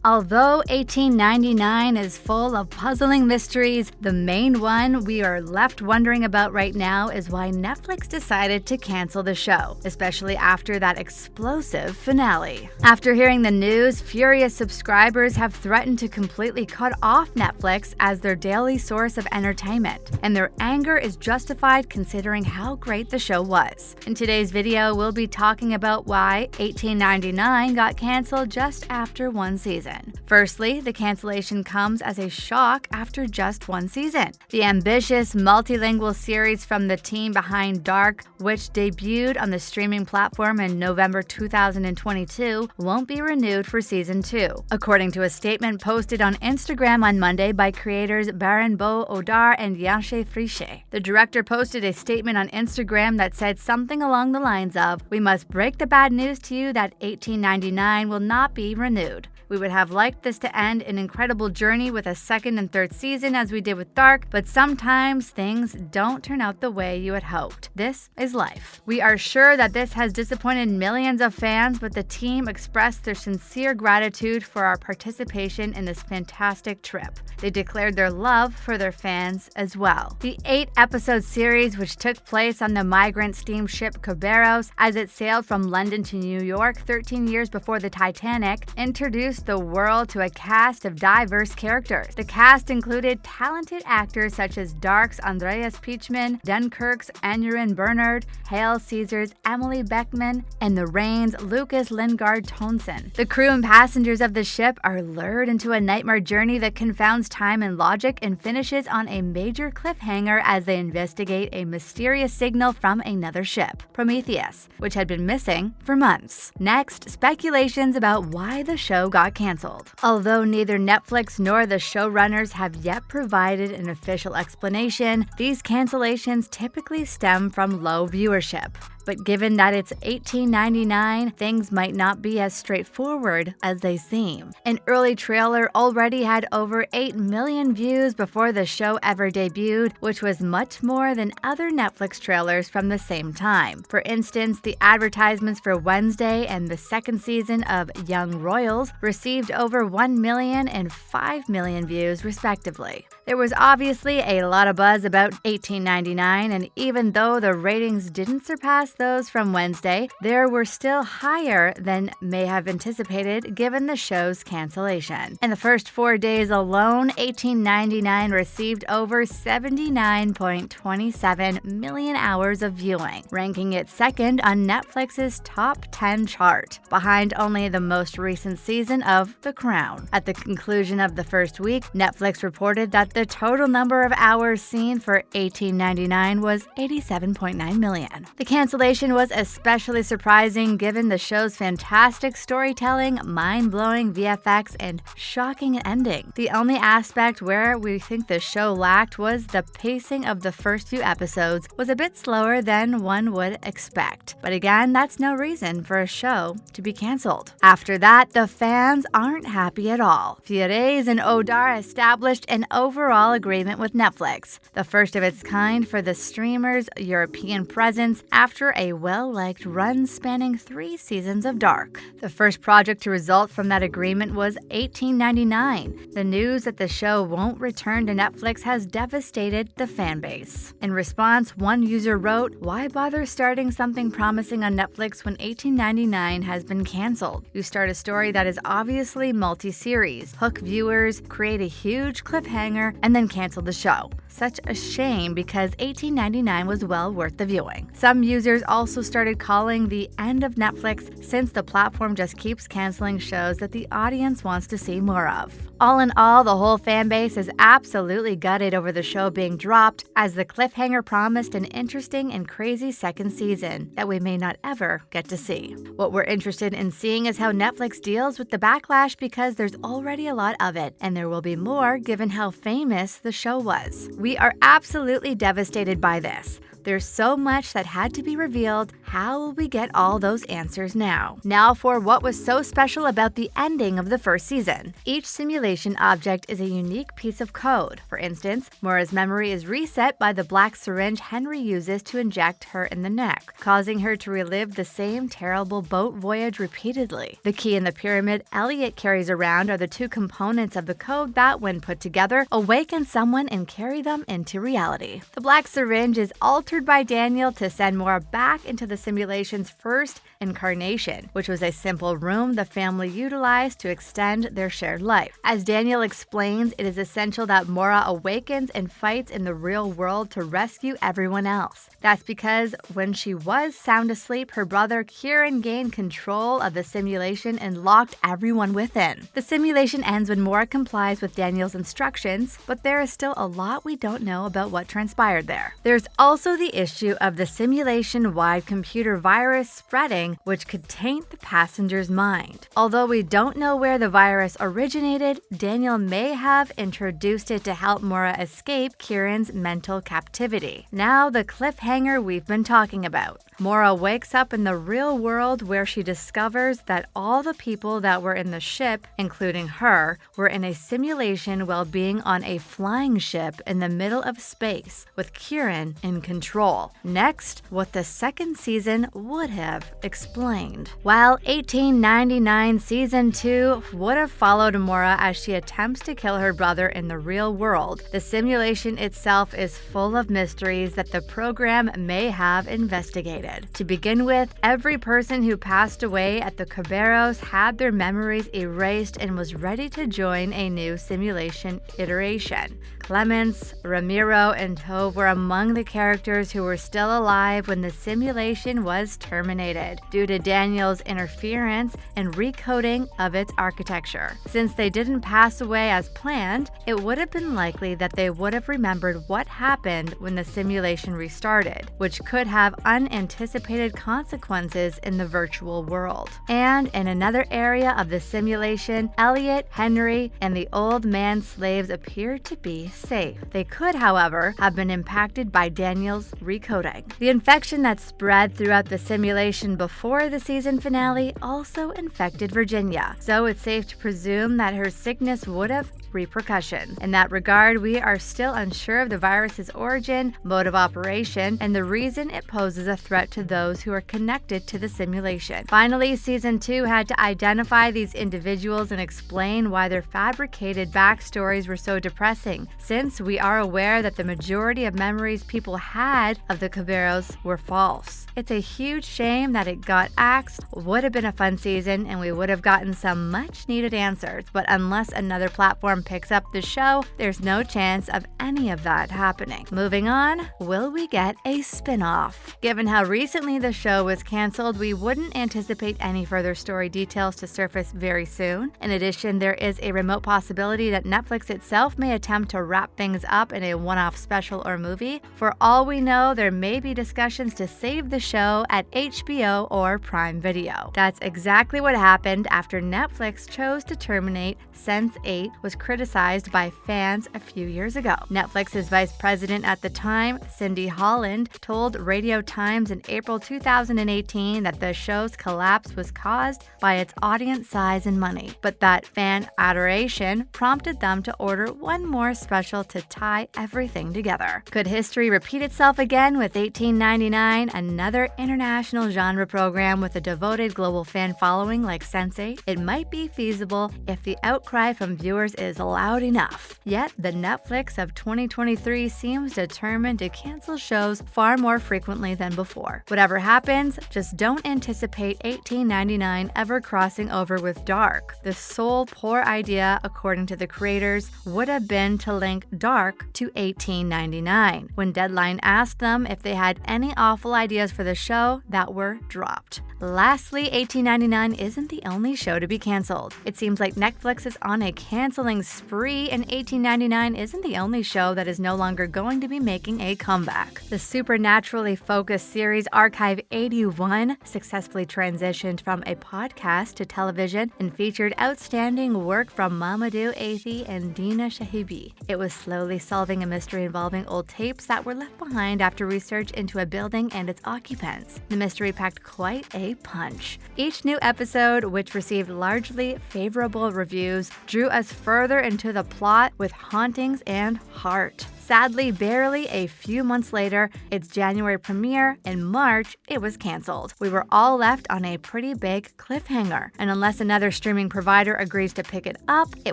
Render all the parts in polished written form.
Although 1899 is full of puzzling mysteries, the main one we are left wondering about right now is why Netflix decided to cancel the show, especially after that explosive finale. After hearing the news, furious subscribers have threatened to completely cut off Netflix as their daily source of entertainment, and their anger is justified considering how great the show was. In today's video, we'll be talking about why 1899 got canceled just after one season. Firstly, the cancellation comes as a shock after just one season. The ambitious multilingual series from the team behind Dark, which debuted on the streaming platform in November 2022, won't be renewed for season 2, according to a statement posted on Instagram on Monday by creators Baran Bo Odar and Yancey Friche. The director posted a statement on Instagram that said something along the lines of, "We must break the bad news to you that 1899 will not be renewed. We would have liked this to end an incredible journey with a second and third season as we did with Dark, but sometimes things don't turn out the way you had hoped. This is life. We are sure that this has disappointed millions of fans, but the team expressed their sincere gratitude for our participation in this fantastic trip." They declared their love for their fans as well. The 8-episode series, which took place on the migrant steamship Caballeros as it sailed from London to New York 13 years before the Titanic, introduced the world to a cast of diverse characters. The cast included talented actors such as Dark's Andreas Pichman, Dunkirk's Aneurin Bernard, Hail Caesar's Emily Beckman, and The Rain's Lucas Lingard Tonson. The crew and passengers of the ship are lured into a nightmare journey that confounds time and logic and finishes on a major cliffhanger as they investigate a mysterious signal from another ship, Prometheus, which had been missing for months. Next, speculations about why the show got canceled. Although neither Netflix nor the showrunners have yet provided an official explanation, these cancellations typically stem from low viewership. But given that it's 1899, things might not be as straightforward as they seem. An early trailer already had over 8 million views before the show ever debuted, which was much more than other Netflix trailers from the same time. For instance, the advertisements for Wednesday and the second season of Young Royals received over 1 million and 5 million views respectively. There was obviously a lot of buzz about 1899, and even though the ratings didn't surpass those from Wednesday, there were still higher than may have anticipated given the show's cancellation. In the first 4 days alone, 1899 received over 79.27 million hours of viewing, ranking it second on Netflix's top 10 chart, behind only the most recent season of The Crown. At the conclusion of the first week, Netflix reported that the total number of hours seen for 1899 was 87.9 million. The cancellation was especially surprising given the show's fantastic storytelling, mind-blowing VFX, and shocking ending. The only aspect where we think the show lacked was the pacing of the first few episodes was a bit slower than one would expect. But again, that's no reason for a show to be canceled. After that, the fans aren't happy at all. Fires and Odar established an overall agreement with Netflix, the first of its kind for the streamer's European presence after a well-liked run spanning 3 seasons of Dark. The first project to result from that agreement was 1899. The news that the show won't return to Netflix has devastated the fan base. In response, one user wrote, "Why bother starting something promising on Netflix when 1899 has been canceled? You start a story that is obviously multi-series, hook viewers, create a huge cliffhanger, and then cancel the show. Such a shame because 1899 was well worth the viewing." Some users also started calling the end of Netflix since the platform just keeps canceling shows that the audience wants to see more of. All in all, the whole fan base is absolutely gutted over the show being dropped, as the cliffhanger promised an interesting and crazy second season that we may not ever get to see. What we're interested in seeing is how Netflix deals with the backlash, because there's already a lot of it, and there will be more given how famous the show was. We are absolutely devastated by this. There's so much that had to be revealed. How will we get all those answers now? Now for what was so special about the ending of the first season. Each simulation object is a unique piece of code. For instance, Mora's memory is reset by the black syringe Henry uses to inject her in the neck, causing her to relive the same terrible boat voyage repeatedly. The key in the pyramid Elliot carries around are the two components of the code that, when put together, awaken someone and carry them into reality. The black syringe is altered by Daniel to send Mora back into the simulation's first incarnation, which was a simple room the family utilized to extend their shared life. As Daniel explains, it is essential that Mora awakens and fights in the real world to rescue everyone else. That's because when she was sound asleep, her brother Kieran gained control of the simulation and locked everyone within. The simulation ends when Mora complies with Daniel's instructions, but there is still a lot we don't know about what transpired there. There's also the issue of the simulation-wide computer virus spreading, which could taint the passenger's mind. Although we don't know where the virus originated, Daniel may have introduced it to help Mora escape Kieran's mental captivity. Now the cliffhanger we've been talking about. Mora wakes up in the real world where she discovers that all the people that were in the ship, including her, were in a simulation while being on a flying ship in the middle of space, with Kieran in control. Next, what the second season would have explained. While 1899 Season 2 would have followed Mora as she attempts to kill her brother in the real world, the simulation itself is full of mysteries that the program may have investigated. To begin with, every person who passed away at the Caballeros had their memories erased and was ready to join a new simulation iteration. Clemens, Ramiro, and Tove were among the characters who were still alive when the simulation was terminated due to Daniel's interference and recoding of its architecture. Since they didn't pass away as planned, it would have been likely that they would have remembered what happened when the simulation restarted, which could have unanticipated consequences in the virtual world. And in another area of the simulation, Elliot, Henry, and the old man slaves appear to be safe. They could, however, have been impacted by Daniel's recoding. The infection that spread throughout the simulation before the season finale also infected Virginia, so it's safe to presume that her sickness would have repercussions. In that regard, we are still unsure of the virus's origin, mode of operation, and the reason it poses a threat to those who are connected to the simulation. Finally, Season 2 had to identify these individuals and explain why their fabricated backstories were so depressing, since we are aware that the majority of memories people had of the Caballeros were false. It's a huge shame that it got axed. Would have been a fun season, and we would have gotten some much-needed answers, but unless another platform picks up the show, there's no chance of any of that happening. Moving on, will we get a spin-off? Given how recently the show was canceled, we wouldn't anticipate any further story details to surface very soon. In addition, there is a remote possibility that Netflix itself may attempt to wrap things up in a one-off special or movie. For all we know, there may be discussions to save the show at HBO or Prime Video. That's exactly what happened after Netflix chose to terminate Sense8, was criticized by fans a few years ago. Netflix's vice president at the time, Cindy Holland, told Radio Times in April 2018 that the show's collapse was caused by its audience size and money, but that fan adoration prompted them to order one more special to tie everything together. Could history repeat itself again with 1899, another international genre program with a devoted global fan following like Sense8? It might be feasible if the outcry from viewers is loud enough. Yet, the Netflix of 2023 seems determined to cancel shows far more frequently than before. Whatever happens, just don't anticipate 1899 ever crossing over with Dark. The sole poor idea, according to the creators, would have been to link Dark to 1899. When Deadline asked them if they had any awful ideas for the show that were dropped. Lastly, 1899 isn't the only show to be canceled. It seems like Netflix is on a canceling spree in 1899 isn't the only show that is no longer going to be making a comeback. The supernaturally focused series Archive 81 successfully transitioned from a podcast to television and featured outstanding work from Mamadou Athie and Dina Shahibi. It was slowly solving a mystery involving old tapes that were left behind after research into a building and its occupants. The mystery packed quite a punch. Each new episode, which received largely favorable reviews, drew us further into the plot with hauntings and heart. Sadly, barely a few months later, its January premiere, in March, it was canceled. We were all left on a pretty big cliffhanger, and unless another streaming provider agrees to pick it up, it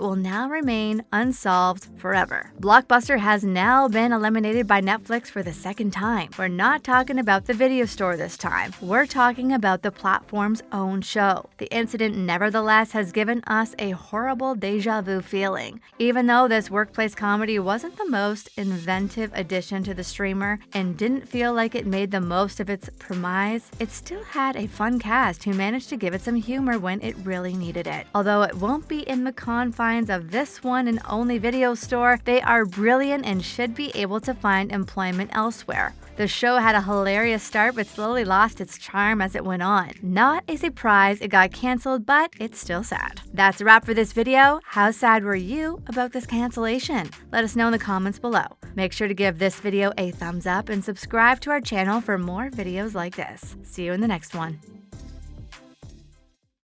will now remain unsolved forever. Blockbuster has now been eliminated by Netflix for the second time. We're not talking about the video store this time. We're talking about the platform's own show. The incident, nevertheless, has given us a horrible deja vu feeling. Even though this workplace comedy wasn't the most inventive addition to the streamer and didn't feel like it made the most of its premise, it still had a fun cast who managed to give it some humor when it really needed it. Although it won't be in the confines of this one and only video store, they are brilliant and should be able to find employment elsewhere. The show had a hilarious start but slowly lost its charm as it went on. Not a surprise it got canceled, but it's still sad. That's a wrap for this video. How sad were you about this cancellation? Let us know in the comments below. Make sure to give this video a thumbs up and subscribe to our channel for more videos like this. See you in the next one.